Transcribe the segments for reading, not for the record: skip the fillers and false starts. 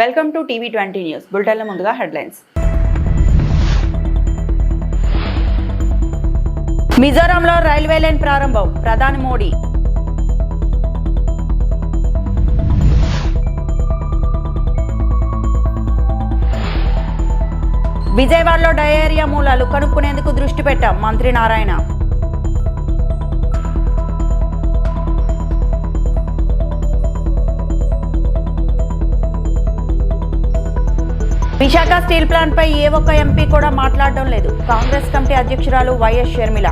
Welcome to టీవీ20 news. బులెటిన్ల ముందుగా హెడ్లైన్స్. మిజోరాంలో రైల్వే లైన్ ప్రారంభం, ప్రధాని మోడీ. విజయవాడలో డయేరియా మూలాలు కనుక్కునేందుకు దృష్టి పెట్టాం, మంత్రి నారాయణ. విశాఖ స్టీల్ ప్లాంట్ పై ఏ ఒక్క ఎంపీ కూడా మాట్లాడడం లేదు, కాంగ్రెస్ కమిటీ అధ్యక్షురాలు వైఎస్ షర్మిల.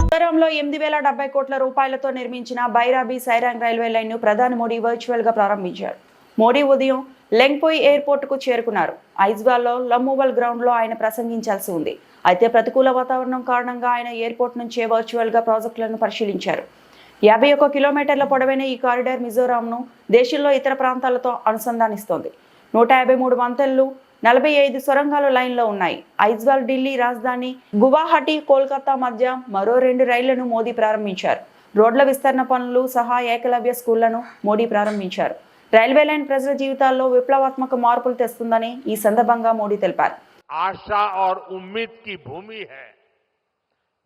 మిజోరాంలో 8,070 కోట్ల రూపాయలతో నిర్మించిన బైరాబీ సైరాంగ్ రైల్వే లైన్ ను ప్రధాని మోడీ వర్చువల్ గా ప్రారంభించారు. మోడీ ఉదయం లెంగ్పోయ్ ఎయిర్పోర్ట్ కు చేరుకున్నారు. ఐజ్వాల్లో లమ్మూవల్ గ్రౌండ్ లో ఆయన ప్రసంగించాల్సి ఉంది. అయితే ప్రతికూల వాతావరణం కారణంగా ఆయన ఎయిర్పోర్ట్ నుంచే వర్చువల్ గా ప్రాజెక్టులను పరిశీలించారు. 51 కిలోమీటర్ల పొడవైన ఈ కారిడార్ మిజోరాంను దేశంలో ఇతర ప్రాంతాలతో అనుసంధానిస్తోంది. 153 వంతెనలు, 45 సొరంగాలు లైన్లో ఉన్నాయి. ఐజ్వాల్ ఢిల్లీ రాజధాని గువాహటి కోల్కతా మధ్య మరో 2 రైళ్లను మోదీ ప్రారంభించారు. రోడ్ల విస్తరణ పనులు సహా ఏకలవ్య స్కూళ్లను మోడీ ప్రారంభించారు. రైల్వే లైన్ ప్రజల జీవితాల్లో విప్లవాత్మక మార్పులు తెస్తుందని ఈ సందర్భంగా మోడీ తెలిపారు. आशा और उम्मीद की भूमि है,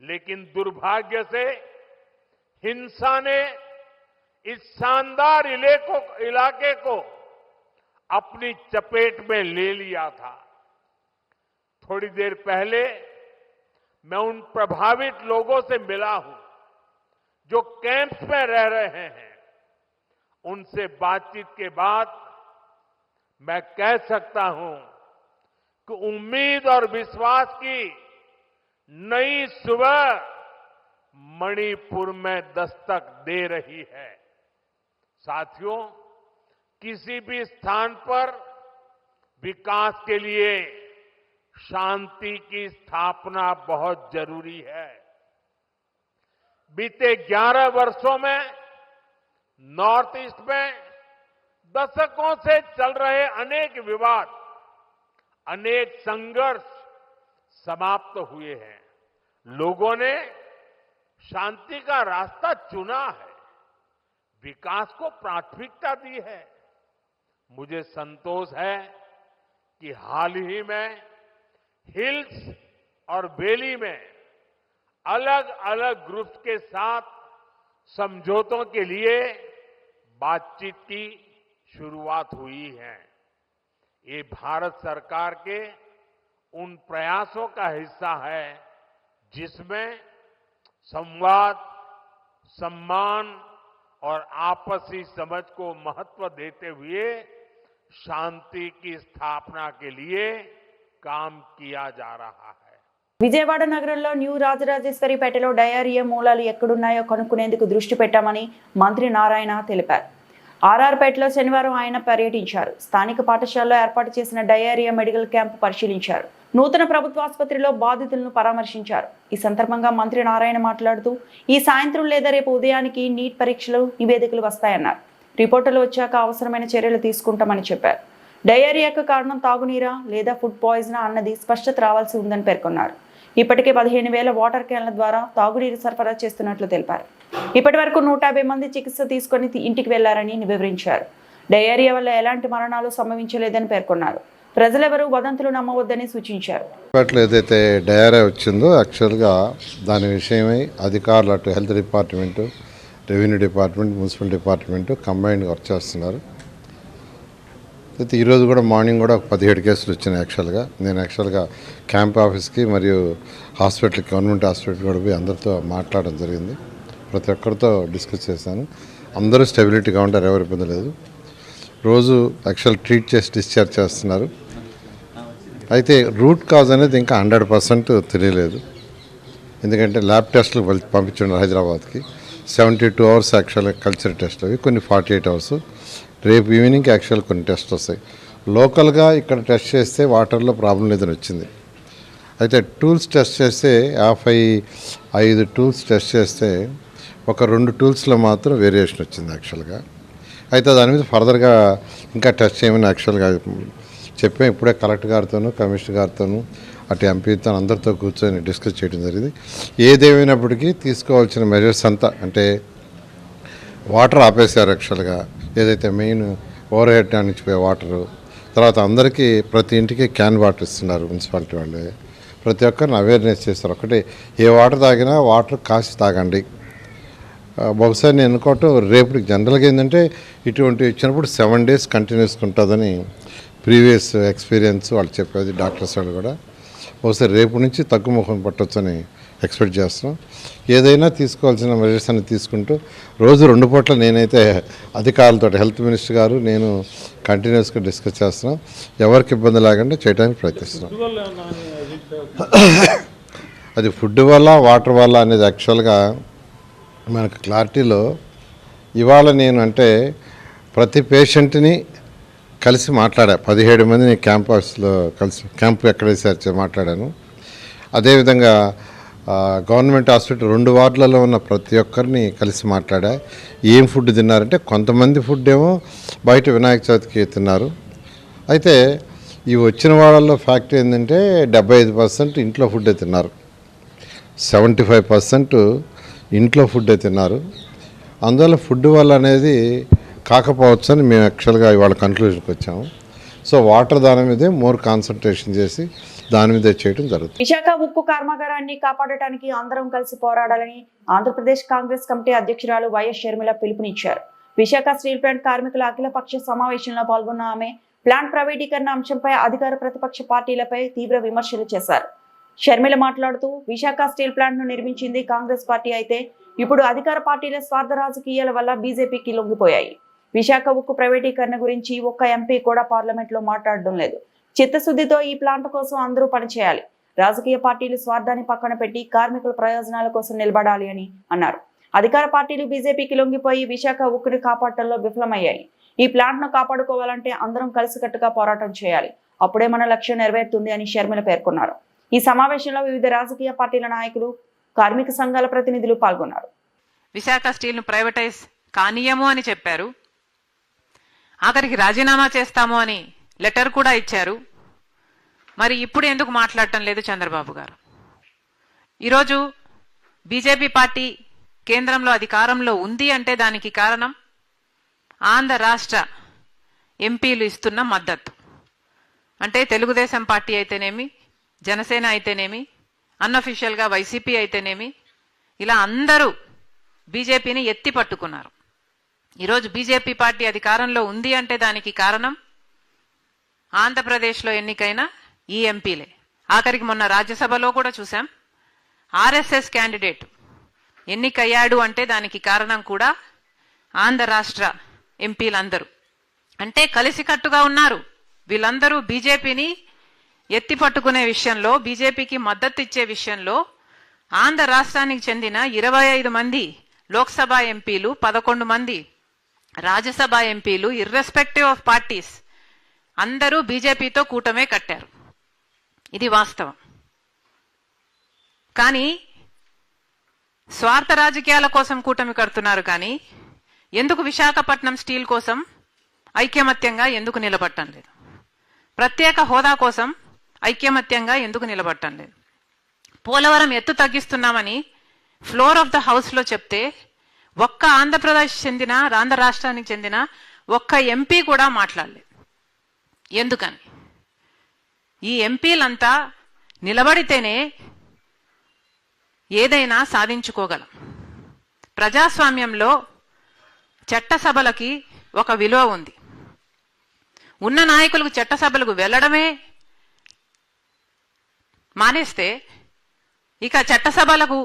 लेकिन दुर्भाग्य से हिंसा ने इस शानदार इलाके को अपनी चपेट में ले लिया था। थोड़ी देर पहले मैं उन प्रभावित लोगों से मिला हूं जो कैंप्स में रह रहे हैं। उनसे बातचीत के बाद मैं कह सकता हूं कि उम्मीद और विश्वास की नई सुबह मणिपुर में दस्तक दे रही है। साथियों, किसी भी स्थान पर विकास के लिए शांति की स्थापना बहुत जरूरी है। बीते 11 वर्षों में नॉर्थ ईस्ट में दशकों से चल रहे अनेक विवाद, अनेक संघर्ष समाप्त हुए हैं। लोगों ने शांति का रास्ता चुना है, विकास को प्राथमिकता दी है। मुझे संतोष है कि हाल ही में हिल्स और वैली में अलग अलग ग्रुप्स के साथ समझौतों के लिए बातचीत की शुरुआत हुई है। ये भारत सरकार के उन प्रयासों का हिस्सा है जिसमें संवाद, सम्मान और आपसी समझ को महत्व देते हुए शांति की स्थापना के लिए काम किया जा रहा है. విజయవాడ నగరంలో న్యూ రాజరాజేశ్వరిపేటలో డయేరియా మూలాలు ఎక్కడున్నాయో కనుక్కునేందుకు దృష్టి పెట్టామని మంత్రి నారాయణ తెలిపారు. ఆర్ఆర్పేటలో శనివారం ఆయన పర్యటించారు. స్థానిక పాఠశాలలో ఏర్పాటు చేసిన డయేరియా మెడికల్ క్యాంపు పరిశీలించారు. నూతన ప్రభుత్వ ఆసుపత్రిలో బాధితులను పరామర్శించారు. ఈ సందర్భంగా మంత్రి నారాయణ మాట్లాడుతూ ఈ సాయంత్రం లేదా రేపు ఉదయానికి నీట్ పరీక్షలు నివేదికలు వస్తాయన్నారు. రిపోర్టులు వచ్చాక అవసరమైన చర్యలు తీసుకుంటామని చెప్పారు. డయేరియాకు కారణం తాగునీరా లేదా ఫుడ్ పాయిజనా అన్నది స్పష్టత రావాల్సి ఉందని పేర్కొన్నారు. ఇప్పటికే 15,000 వాటర్ క్యాన్ల ద్వారా తాగునీరు సరఫరా చేస్తున్నట్లు తెలిపారు. ఇప్పటి వరకు 150 మంది చికిత్స తీసుకుని ఇంటికి వెళ్లారని వివరించారు. డయేరియా వల్ల ఎలాంటి మరణాలు సంభవించలేదని పేర్కొన్నారు. ప్రజలెవరూ వదంతులు నమ్మవద్దని సూచించారు. ఏదైతే డయేరియా వచ్చిందో యాక్చువల్గా దాని విషయమై అధికారులు అటు health department, revenue department, municipal department combined work చేస్తున్నారు. అయితే ఈరోజు కూడా మార్నింగ్ కూడా 17 కేసులు వచ్చినాయి. నేను యాక్చువల్గా క్యాంప్ ఆఫీస్కి మరియు హాస్పిటల్కి, గవర్నమెంట్ హాస్పిటల్కి కూడా పోయి అందరితో మాట్లాడడం జరిగింది. ప్రతి ఒక్కరితో డిస్కస్ చేశాను. అందరూ స్టెబిలిటీగా ఉంటారు, ఎవరు ఇబ్బంది లేదు. రోజు యాక్చువల్ ట్రీట్ చేసి డిశ్చార్జ్ చేస్తున్నారు. అయితే రూట్ కాజ్ అనేది ఇంకా 100% తెలియలేదు. ఎందుకంటే ల్యాబ్ టెస్టులు పంపించున్నారు హైదరాబాద్కి. 72 అవర్స్ యాక్చువల్గా కల్చర్ టెస్ట్ అవి, కొన్ని 48 అవర్స్. రేపు ఈవినింగ్ యాక్చువల్ కొన్ని టెస్ట్ వస్తాయి. లోకల్గా ఇక్కడ టెస్ట్ చేస్తే వాటర్లో ప్రాబ్లం లేదని వచ్చింది. అయితే టూల్స్ టెస్ట్ చేస్తే 55 టూల్స్ టెస్ట్ చేస్తే ఒక 2 టూల్స్లో మాత్రం వేరియేషన్ వచ్చింది యాక్చువల్గా. అయితే దాని మీద ఫర్దర్గా ఇంకా టెస్ట్ చేయమని యాక్చువల్గా చెప్పాం. ఇప్పుడే కలెక్టర్ గారితోనూ, కమిషనర్ గారితోనూ, అటు ఎంపీతో అందరితో కూర్చొని డిస్కస్ చేయడం జరిగింది. ఏదేమైనప్పటికీ తీసుకోవాల్సిన మెజర్స్ అంతా, అంటే వాటర్ ఆపేశారు యాక్చువల్గా, ఏదైతే మెయిన్ ఓవర్ హెడ్ నుంచి పోయే వాటరు. తర్వాత అందరికీ ప్రతి ఇంటికి క్యాన్ వాటర్ ఇస్తున్నారు మున్సిపాలిటీ వాళ్ళు. ప్రతి ఒక్కరిని అవేర్నెస్ చేస్తారు. ఒకటి, ఏ వాటర్ తాగినా వాటర్ కాసి తాగండి. బహుశా నేను అనుకోవటం రేపు జనరల్గా ఏంటంటే ఇటువంటి ఇచ్చినప్పుడు 7 days కంటిన్యూస్గా ఉంటుందని ప్రీవియస్ ఎక్స్పీరియన్స్ వాళ్ళు చెప్పేది, డాక్టర్స్ వాళ్ళు కూడా. బహుశా రేపు నుంచి తగ్గుముఖం పట్టొచ్చని ఎక్స్పెక్ట్ చేస్తున్నాం. ఏదైనా తీసుకోవాల్సిన మెజర్స్ అన్ని తీసుకుంటూ రోజు 2 పూట్ల నేనైతే అధికారులతో, హెల్త్ మినిస్టర్ గారు, నేను కంటిన్యూస్గా డిస్కస్ చేస్తున్నాం. ఎవరికి ఇబ్బంది లేకుండా చేయడానికి ప్రయత్నిస్తున్నాం. అది ఫుడ్ వల్ల వాటర్ వల్ల అనేది యాక్చువల్గా మనకు క్లారిటీలో ఇవాళ నేను అంటే ప్రతి పేషెంట్ని కలిసి మాట్లాడా. 17 మందిని క్యాంపస్లో కలిసి క్యాంపు ఎక్కడ వేసారు మాట్లాడాను. అదేవిధంగా గవర్నమెంట్ హాస్పిటల్ 2 వార్డులలో ఉన్న ప్రతి ఒక్కరిని కలిసి మాట్లాడా. ఏం ఫుడ్ తిన్నారంటే కొంతమంది ఫుడ్ ఏమో బయట వినాయక చవితికి తిన్నారు. అయితే ఈ వచ్చిన వాళ్ళల్లో ఫ్యాక్ట్ ఏంటంటే 75% ఇంట్లో ఫుడ్డే తిన్నారు, 75% ఇంట్లో ఫుడ్డే తిన్నారు. అందువల్ల ఫుడ్ వల్ల అనేది కాకపోవచ్చు అని మేము యాక్చువల్గా ఇవాళ కన్క్లూజన్కి వచ్చాము. సో వాటర్ దాని మీదే మోర్ కాన్సన్ట్రేషన్ చేసి దాని మీదే చేయడం జరుగుతుంది. విశాఖ ఉక్కు కర్మాగారాన్ని కాపాడటానికి అందరం కలిసి పోరాడాలని ఆంధ్రప్రదేశ్ కాంగ్రెస్ కమిటీ అధ్యక్షురాలు వైఎస్ షర్మిల పిలుపునిచ్చారు. విశాఖ స్టీల్ ప్లాంట్ కార్మికుల అఖిలపక్ష సమావేశంలో పాల్గొన్న ఆమె ప్లాంట్ ప్రైవేటీకరణ అంశంపై అధికార ప్రతిపక్ష పార్టీలపై తీవ్ర విమర్శలు చేశారు. షర్మిల మాట్లాడుతూ, విశాఖ స్టీల్ ప్లాంట్ ను నిర్మించింది కాంగ్రెస్ పార్టీ అయితే ఇప్పుడు అధికార పార్టీల స్వార్థ రాజకీయాల వల్ల బీజేపీకి లొంగిపోయాయి. విశాఖ ఉక్కు ప్రైవేటీకరణ గురించి ఒక్క ఎంపీ కూడా పార్లమెంట్ లో మాట్లాడడం లేదు. చిత్తశుద్ధితో ఈ ప్లాంట్ కోసం అందరూ పనిచేయాలి. రాజకీయ పార్టీలు స్వార్థాన్ని పక్కన పెట్టి కార్మికుల ప్రయోజనాల కోసం నిలబడాలి అని అన్నారు. అధికార పార్టీలు బీజేపీకి లొంగిపోయి విశాఖ ఉక్కుని కాపాడటంలో విఫలమయ్యాయి. ఈ ప్లాంట్ ను కాపాడుకోవాలంటే అందరం కలిసికట్టుగా పోరాటం చేయాలి. అప్పుడే మన లక్ష్యం నెరవేరుతుంది అని షర్మిల పేర్కొన్నారు. ఈ సమావేశంలో వివిధ రాజకీయ పార్టీల నాయకులు, కార్మిక సంఘాల ప్రతినిధులు పాల్గొన్నారు. విశాఖ స్టీల్ ను ప్రైవేటైజ్ కానీయము అని చెప్పారు. ఆఖరికి రాజీనామా చేస్తాము అని లెటర్ కూడా ఇచ్చారు. మరి ఇప్పుడు ఎందుకు మాట్లాడటం లేదు చంద్రబాబు గారు? ఈరోజు బీజేపీ పార్టీ కేంద్రంలో అధికారంలో ఉంది అంటే దానికి కారణం ఆంధ్ర రాష్ట్ర ఎంపీలు ఇస్తున్న మద్దతు. అంటే తెలుగుదేశం పార్టీ అయితేనేమి, జనసేన అయితేనేమి, అన్అఫీషియల్గా వైసీపీ అయితేనేమి, ఇలా అందరూ బీజేపీని ఎత్తి పట్టుకున్నారు. ఈరోజు బీజేపీ పార్టీ అధికారంలో ఉంది అంటే దానికి కారణం ఆంధ్రప్రదేశ్లో ఎన్నికైన ఈ ఎంపీలే. ఆఖరికి మొన్న రాజ్యసభలో కూడా చూసాం, ఆర్ఎస్ఎస్ క్యాండిడేట్ ఎన్నికయ్యాడు అంటే దానికి కారణం కూడా ఆంధ్ర రాష్ట్ర ఎంపీలందరూ. అంటే కలిసికట్టుగా ఉన్నారు వీళ్ళందరూ. బీజేపీని ఎత్తి పట్టుకునే విషయంలో, బీజేపీకి మద్దతు ఇచ్చే విషయంలో ఆంధ్ర రాష్ట్రానికి చెందిన 25 మంది లోక్సభ ఎంపీలు, 11 మంది రాజ్యసభ ఎంపీలు, ఇర్రెస్పెక్టివ్ ఆఫ్ పార్టీస్ అందరూ బీజేపీతో కూటమే కట్టారు. ఇది వాస్తవం. కానీ స్వార్థ రాజకీయాల కోసం కూటమి కడుతున్నారు. కానీ ఎందుకు విశాఖపట్నం స్టీల్ కోసం ఐక్యమత్యంగా ఎందుకు నిలబడటం లేదు? ప్రత్యేక హోదా కోసం ఐక్యమత్యంగా ఎందుకు నిలబడటం లేదు? పోలవరం ఎత్తు తగ్గిస్తున్నామని ఫ్లోర్ ఆఫ్ ద హౌస్లో చెప్తే ఒక్క ఆంధ్రప్రదేశ్ చెందిన, ఆంధ్ర రాష్ట్రానికి చెందిన ఒక్క ఎంపీ కూడా మాట్లాడలేదు. ఎందుకని? ఈ ఎంపీలంతా నిలబడితేనే ఏదైనా సాధించుకోగలం. ప్రజాస్వామ్యంలో చట్టసభలకి ఒక విలువ ఉంది. ఉన్న నాయకులకు చట్టసభలకు వెళ్ళడమే మానేస్తే ఇక చట్టసభలకు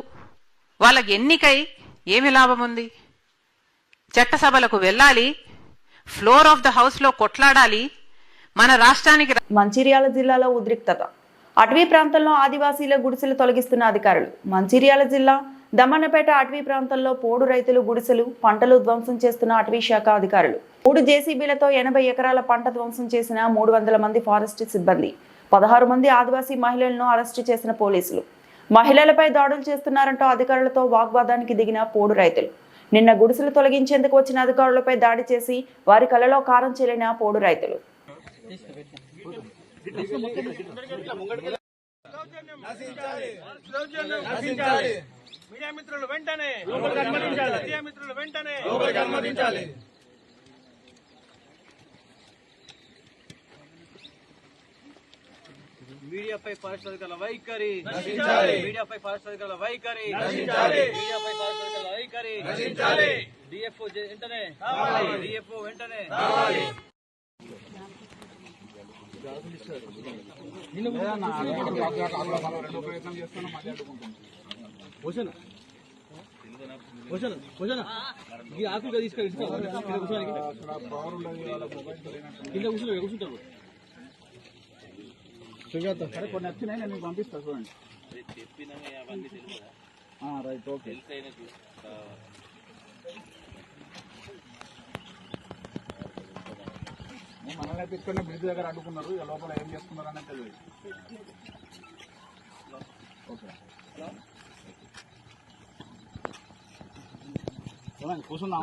వాళ్ళకి ఎన్నికై ఏమి లాభం ఉంది? చట్టసభలకు వెళ్ళాలి, ఫ్లోర్ ఆఫ్ ద హౌస్ లో కొట్లాడాలి. మన రాష్ట్రానికి మంచిర్యాల జిల్లాలో ఉద్రిక్తత. అటవీ ప్రాంతంలో ఆదివాసీల గుడిసెలు తొలగిస్తున్న అధికారులు. మంచిర్యాల జిల్లా దమ్మన్నపేట అటవీ ప్రాంతంలో పోడు రైతులు గుడిసెలు, పంటలు ధ్వంసం చేస్తున్న అటవీ శాఖ అధికారులు. 3 జేసీబీలతో 80 ఎకరాల పంట ధ్వంసం చేసిన 300 మంది ఫారెస్ట్ సిబ్బంది, 16 మంది ఆదివాసీ మహిళలను అరెస్టు చేసిన పోలీసులు. మహిళలపై దాడులు చేస్తున్నారంటూ అధికారులతో వాగ్వాదానికి దిగిన పోడు రైతులు. నిన్న గుడిసెలు తొలగించేందుకు వచ్చిన అధికారులపై దాడి చేసి వారి కళ్ళలో కారం చెల్లిన పోడు రైతులు. మీడియా మిత్రులు వెంటనే లోపలికి అనుమతించాలి. మీడియా మిత్రులు వెంటనే లోపలికి అనుమతించాలి. మీడియాపై ఫారెస్ట్ అధికారుల వైఖరి నశించాలి. మీడియాపై ఫారెస్ట్ అధికారుల వైఖరి నశించాలి. మీడియాపై ఫారెస్ట్ అధికారుల వైఖరి నశించాలి. డిఎఫ్ఓ వెంటనే కావాలి. డిఎఫ్ఓ వెంటనే కావాలి. ఈ ఆకుగా తీసుకెళ్ళి కింద కూర్చుంటారు. సరే కొన్ని వచ్చినాయి, నేను మీకు పంపిస్తాను చూడండి. Right, okay. మనల్ని అయితే ఇక్కడ బ్రిడ్జ్ దగ్గర అడ్డుకున్నారు, లోపల ఏం చేస్తున్నారు అనేది తెలియదు. ఓకే, కూర్చున్నాం.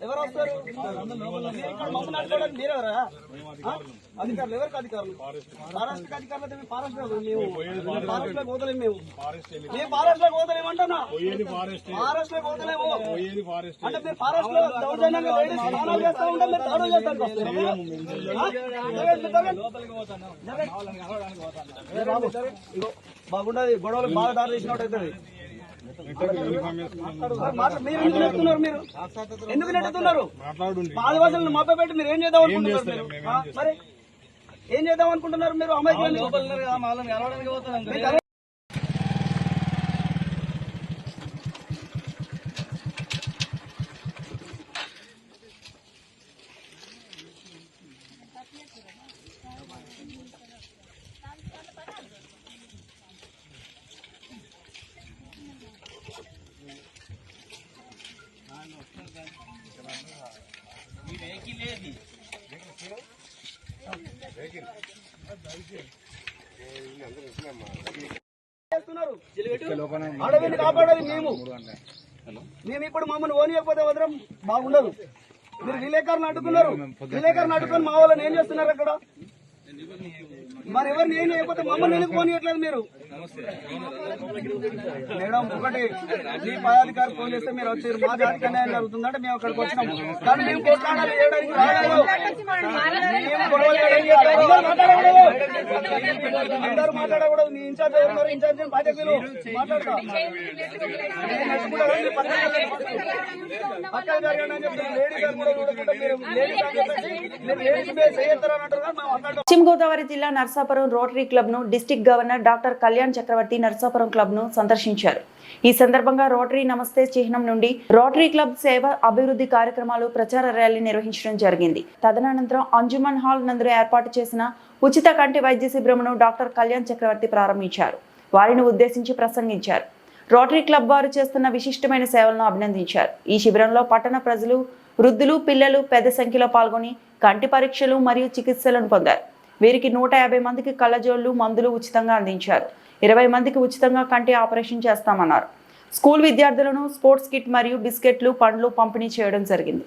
ఎవరు వస్తారు? అధికారులు ఎవరికి అధికారులు? ఫారెస్ట్ అధికారులు. ఫారెస్ట్ లో పోతలేము. మేము ఫారెస్ట్ లో పోతలేమంటున్నా. ఫారెస్ట్ లో పోతలేము అంటే మీరు ఫారెస్ట్ లో దౌర్జన్యంగా లేడీస్ స్నానాలు చేస్తూ ఉంటే మీరు దాడులు చేస్తానికి వస్తారు. బాగుండదు, గొడవలకు బాగా దారి తీసినట్టు అవుతుంది. మీరు ఎందుకు నెట్టుతున్నారు? మీరు ఎందుకు నెట్టుతున్నారు? ఆదివాసులను మభ్య పెట్టి మీరు ఏం చేద్దాం అనుకుంటున్నారు? మరి ఏం చేద్దాం అనుకుంటున్నారు మీరు? అమ్మాయి అడవిని కాపాడాలి మేము. ఇప్పుడు మమ్మల్ని ఓనియకపోతే వదరం బాగుండదు. మీరు విలేకరులను అడ్డుకున్నారు. విలేకరులను అడ్డుకొని మా వాళ్ళని ఏం చేస్తున్నారు అక్కడ? మరి ఎవరిని ఏం చేయకపోతే మమ్మల్ని ఎందుకు పోనీయట్లేదు మీరు? మేడం, ఒకటి మీ పై అధికారి ఫోన్ చేస్తే మీరు వచ్చారు, మా జాతికి అన్యాయం జరుగుతుందంటే మేము అక్కడికి వచ్చినాం. కానీ మేము కొట్లాడాలి చేయడానికి రాలేదు. అందరూ మాట్లాడకూడదు. మీ ఇన్ఛార్జ్ ఎవరు? ఇన్ఛార్జ్ బాధ్యతలు మాట్లాడతా పక్కన జరగండి అని చెప్పి లేడీ గారు కూడా చూడకుండా మీరు లేడీ చేయొస్తారని అంటారు. పశ్చిమ గోదావరి జిల్లా నర్సాపురం రోటరీ క్లబ్ ను డిస్టిక్ గవర్నర్ డాక్టర్ కళ్యాణ్ చక్రవర్తి నర్సాపురం క్లబ్ ను సందర్శించారు. ఈ సందర్భంగా రోటరీ నమస్తే చిహ్నం నుండి రోటరీ క్లబ్ సేవ అభివృద్ధి కార్యక్రమాలు ప్రచార ర్యాలీ నిర్వహించడం జరిగింది. తదనంతరం అంజుమన్ హాల్ నందు ఏర్పాటు చేసిన ఉచిత కంటి వైద్య శిబిరంను డాక్టర్ కళ్యాణ్ చక్రవర్తి ప్రారంభించారు. వారిని ఉద్దేశించి ప్రసంగించారు. రోటరీ క్లబ్ వారు చేస్తున్న విశిష్టమైన సేవలను అభినందించారు. ఈ శిబిరంలో పట్టణ ప్రజలు, వృద్ధులు, పిల్లలు పెద్ద సంఖ్యలో పాల్గొని కంటి పరీక్షలు మరియు చికిత్సలను పొందారు. వీరికి 150 మందికి కళ్ళజోళ్లు, మందులు ఉచితంగా అందించారు. 20 మందికి ఉచితంగా కంటి ఆపరేషన్ చేస్తామన్నారు. స్కూల్ విద్యార్థులను స్పోర్ట్స్ కిట్ మరియు బిస్కెట్లు, పండ్లు పంపిణీ చేయడం జరిగింది.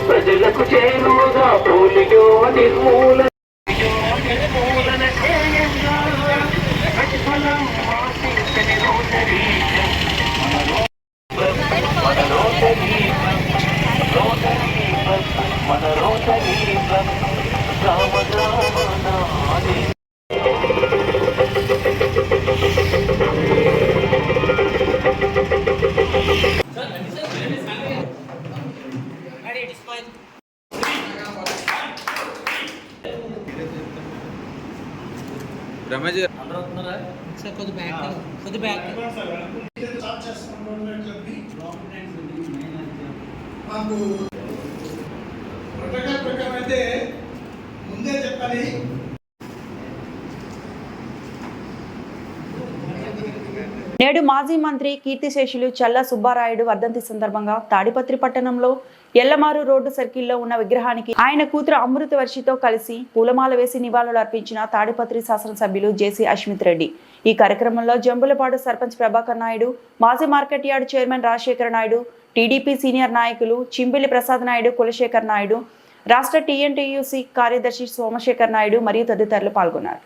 ప్రజలకు చేరువగా పోలియో నిర్మూలన రమేష్ గారు మాకు ప్రోటోకాల్ ప్రకారం అయితే ముందే చెప్పాలి. నేడు మాజీ మంత్రి కీర్తిశేషులు చల్లా సుబ్బారాయుడు వర్ధంతి సందర్భంగా తాడిపత్రి పట్టణంలో ఎల్లమారు రోడ్డు సర్కిల్లో ఉన్న విగ్రహానికి ఆయన కూతురు అమృతవర్షితో కలిసి పూలమాల వేసి నివాళులు అర్పించిన తాడిపత్రి శాసనసభ్యులు జేసీ అశ్మిత్ రెడ్డి. ఈ కార్యక్రమంలో జంబులపాడు సర్పంచ్ ప్రభాకర్ నాయుడు, మాజీ market yard chairman Rajasekhar Naidu, TDP senior నాయకులు చింబిలి ప్రసాద్ నాయుడు, కులశేఖర్ నాయుడు, రాష్ట్ర టీఎన్టీయూసీ కార్యదర్శి సోమశేఖర్ నాయుడు మరియు తదితరులు పాల్గొన్నారు.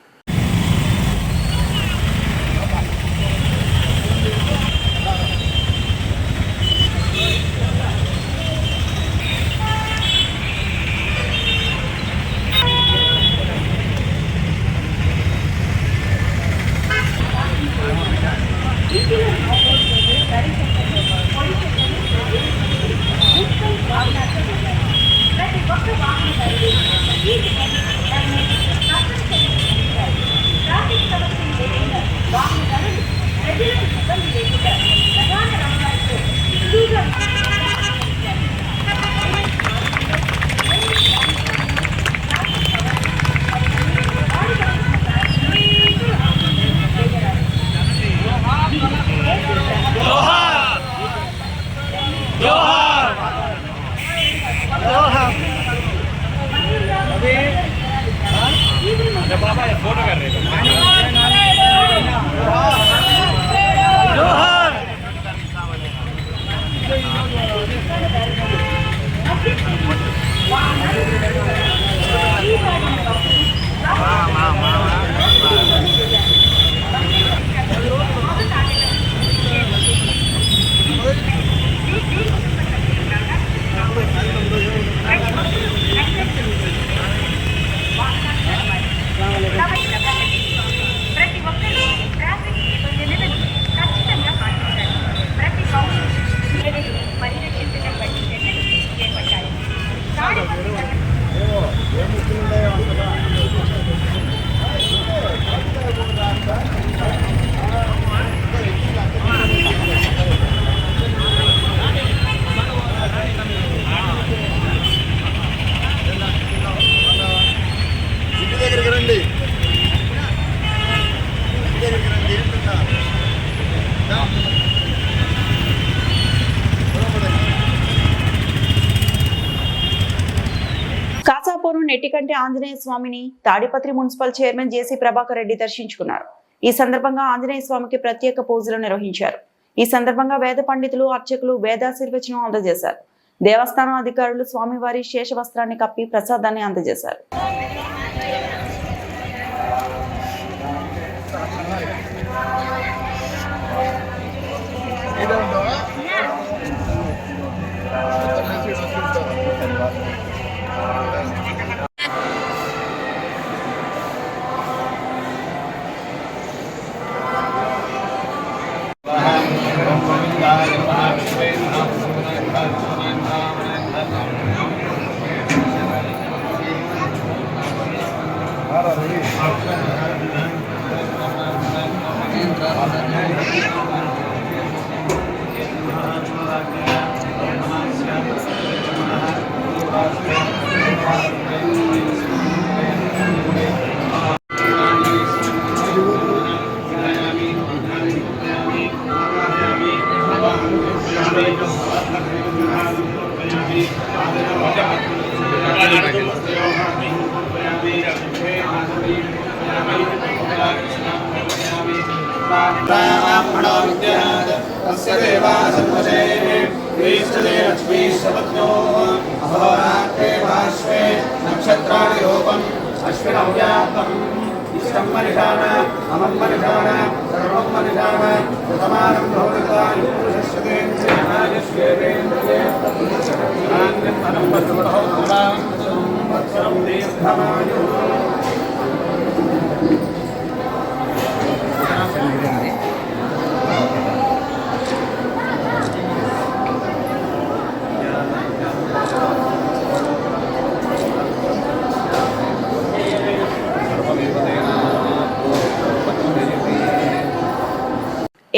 కాసాపూరు నెట్టికంటి ఆంజనేయ స్వామిని తాడిపత్రి మున్సిపల్ చైర్మన్ జేసీ ప్రభాకర్ రెడ్డి దర్శించుకున్నారు. ఈ సందర్భంగా ఆంజనేయ స్వామికి ప్రత్యేక పూజలు నిర్వహించారు. ఈ సందర్భంగా వేద పండితులు, అర్చకులు వేదాశీర్వచనం అందజేశారు. దేవస్థానం అధికారులు స్వామివారి శేష వస్త్రాన్ని కప్పి ప్రసాదాన్ని అందజేశారు.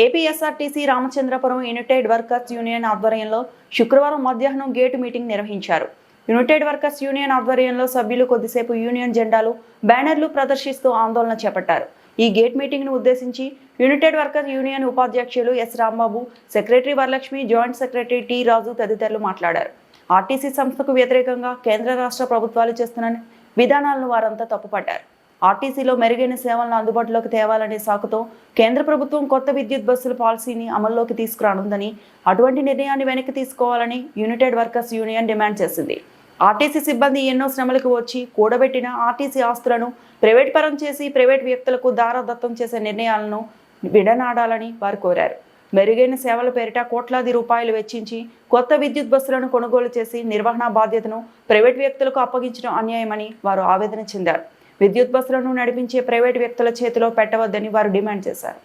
APSRTC Ramachandrapuram United workers union ఆధ్వర్యంలో శుక్రవారం మధ్యాహ్నం గేటు మీటింగ్ నిర్వహించారు. యునైటెడ్ వర్కర్స్ యూనియన్ ఆధ్వర్యంలో సభ్యులు కొద్దిసేపు యూనియన్ జెండాలు, బ్యానర్లు ప్రదర్శిస్తూ ఆందోళన చేపట్టారు. ఈ గేట్ మీటింగ్ను ఉద్దేశించి యునైటెడ్ వర్కర్స్ యూనియన్ ఉపాధ్యక్షులు S Rambabu, secretary Varalakshmi, joint secretary T Raju తదితరులు మాట్లాడారు. ఆర్టీసీ సంస్థకు వ్యతిరేకంగా కేంద్ర రాష్ట్ర ప్రభుత్వాలు చేస్తున్న విధానాలను వారంతా తప్పుపట్టారు. ఆర్టీసీలో మెరుగైన సేవలను అందుబాటులోకి తేవాలనే సాకుతో కేంద్ర ప్రభుత్వం కొత్త విద్యుత్ బస్సుల పాలసీని అమల్లోకి తీసుకురానుందని, అటువంటి నిర్ణయాన్ని వెనక్కి తీసుకోవాలని యునైటెడ్ వర్కర్స్ యూనియన్ డిమాండ్ చేసింది. ఆర్టీసీ సిబ్బంది ఎన్నో శ్రమలకు వచ్చి కూడబెట్టిన ఆర్టీసీ ఆస్తులను ప్రైవేట్ పరం చేసి ప్రైవేట్ వ్యక్తులకు దారాదత్తం చేసే నిర్ణయాలను విడనాడాలని వారు కోరారు. మెరుగైన సేవల పేరిట కోట్లాది రూపాయలు వెచ్చించి కొత్త విద్యుత్ బస్సులను కొనుగోలు చేసి నిర్వహణ బాధ్యతను ప్రైవేట్ వ్యక్తులకు అప్పగించడం అన్యాయమని వారు ఆవేదన చెందారు. విద్యుత్ బస్సులను నడిపించే ప్రైవేట్ వ్యక్తుల చేతిలో పెట్టవద్దని వారు డిమాండ్ చేశారు.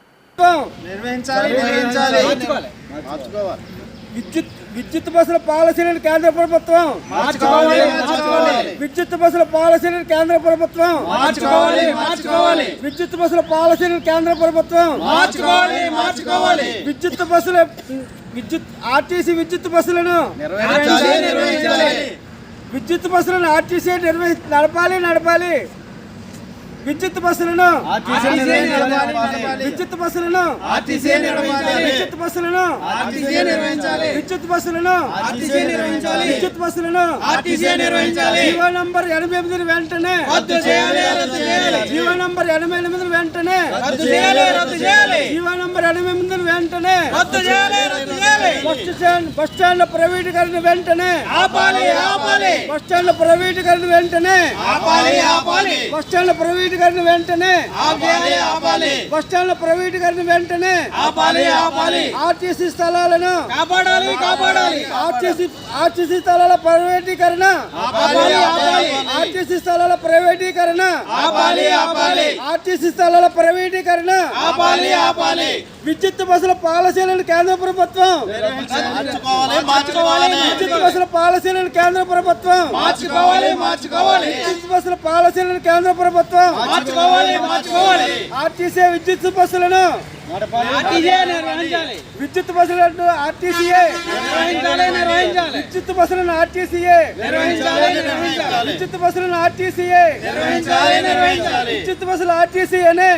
విద్యుత్ బస్సుల పాలసీలను కేంద్ర ప్రభుత్వం విద్యుత్ బస్సుల పాలసీలను కేంద్ర ప్రభుత్వం విద్యుత్ బస్సుల పాలసీలను కేంద్ర ప్రభుత్వం విద్యుత్ ఆర్టీసీ విద్యుత్ బస్సులను ఆర్టీసీ నడపాలి. విద్యుత్ బస్సులను విద్యుత్ బస్సులను విద్యుత్ బస్సులను విద్యుత్ బస్సులను విద్యుత్ బస్సులను జీవో నంబర్ 88 వెంటనే జీవో నంబర్ 88 వెంటనే జీవో నంబర్ 88 వెంటనే బస్ స్టాండ్ల ప్రైవేటీకరణ వెంటనే బస్ స్టాండ్ల ప్రైవేటీకరణ వెంటనే బస్ స్టాండ్ల ప్రైవేటీకరణ వెంటనే బస్టాండ్ల ప్రైవేటీకరణ వెంటనే ఆర్టీసీ స్థలాలను ఆర్టీసీ స్థలాల ప్రైవేటీకరణ ఆర్టీసీ స్థలాల ప్రైవేటీకరణ ఆర్టీసీ స్థలాల ప్రైవేటీకరణ విద్యుత్ బస్సుల పాలసీలను కేంద్ర ప్రభుత్వం విద్యుత్ బస్సుల పాలసీలను కేంద్ర ప్రభుత్వం విద్యుత్ బస్సుల పాలసీలను కేంద్ర ప్రభుత్వం ఆర్టీసీ విద్యుత్ బస్సులను విద్యుత్ బస్సులను ఆర్టీసీఏ విద్యుత్ బస్సులను ఆర్టీసీఏ విద్యుత్ బస్సులను ఆర్టీసీఏ విద్యుత్ బస్సులు ఆర్టీసీఏనే.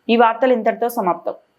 ఈ వార్తలు ఇంతటితో సమాప్తం.